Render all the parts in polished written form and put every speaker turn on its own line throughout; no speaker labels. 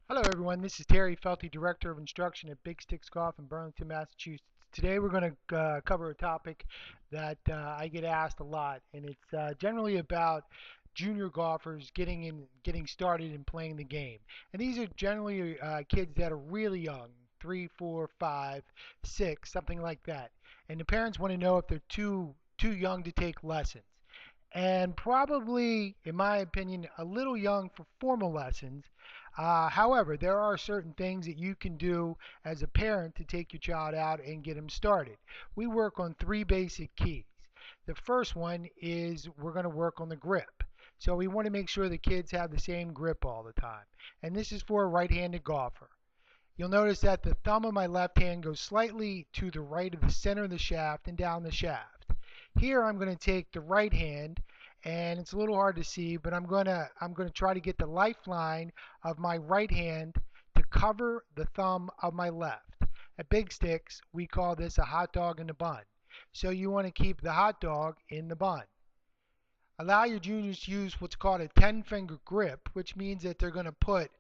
Hello, everyone. This is Terry Felty, Director of Instruction at Big Sticks Golf in Burlington, Massachusetts. Today, we're going to cover a topic that I get asked a lot, and it's generally about junior golfers getting started in playing the game. And these are generally kids that are really young, 3, 4, 5, 6, something like that. And the parents want to know if they're too young to take lessons and probably, in my opinion, a little young for formal lessons. However, there are certain things that you can do as a parent to take your child out and get them started. We work on three basic keys. The first one is we're going to work on the grip. So we want to make sure the kids have the same grip all the time. And this is for a right-handed golfer. You'll notice that the thumb of my left hand goes slightly to the right of the center of the shaft and down the shaft. Here I'm going to take the right hand, and it's a little hard to see, but I'm going to try to get the lifeline of my right hand to cover the thumb of my left. At Big Sticks, we call this a hot dog in the bun. So you want to keep the hot dog in the bun. Allow your juniors to use what's called a 10-finger grip, which means that they're going to put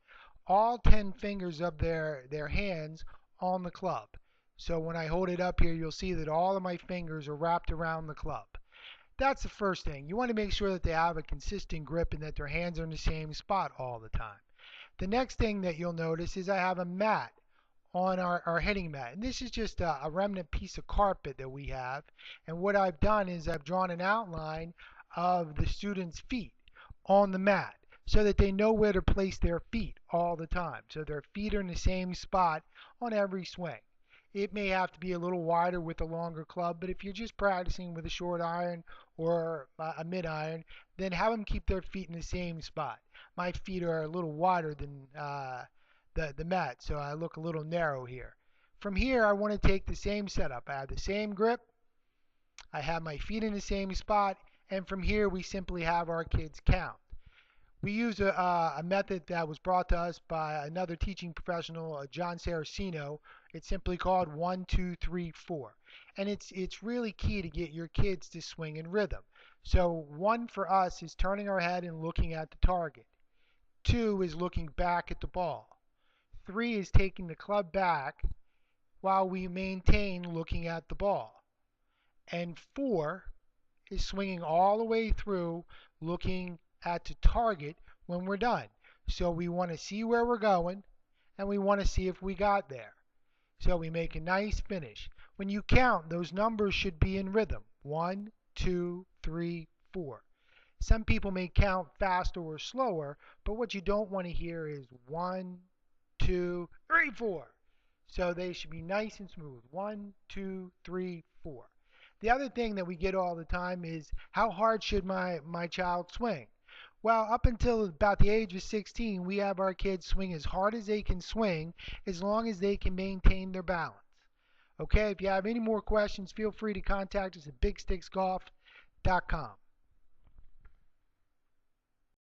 all 10 fingers of their hands on the club. So when I hold it up here, you'll see that all of my fingers are wrapped around the club. That's the first thing. You want to make sure that they have a consistent grip and that their hands are in the same spot all the time. The next thing that you'll notice is I have a mat on our hitting mat. And this is just a remnant piece of carpet that we have. And what I've done is I've drawn an outline of the students' feet on the mat so that they know where to place their feet all the time. So their feet are in the same spot on every swing. It may have to be a little wider with a longer club, but if you're just practicing with a short iron or a mid iron, then have them keep their feet in the same spot. My feet are a little wider than the mat, so I look a little narrow here. From here, I want to take the same setup. I have the same grip, I have my feet in the same spot, and from here we simply have our kids count. We use a method that was brought to us by another teaching professional, John Saraceno. It's simply called 1, 2, 3, 4. And it's really key to get your kids to swing in rhythm. So 1 for us is turning our head and looking at the target. 2 is looking back at the ball. 3 is taking the club back while we maintain looking at the ball. And 4 is swinging all the way through looking at the target when we're done. So we want to see where we're going and we want to see if we got there. So we make a nice finish. When you count, those numbers should be in rhythm. 1, 2, 3, 4. Some people may count faster or slower, but what you don't want to hear is 1, 2, 3, 4. So they should be nice and smooth. 1, 2, 3, 4. The other thing that we get all the time is how hard should my child swing? Well, up until about the age of 16, we have our kids swing as hard as they can swing as long as they can maintain their balance. Okay, if you have any more questions, feel free to contact us at bigsticksgolf.com.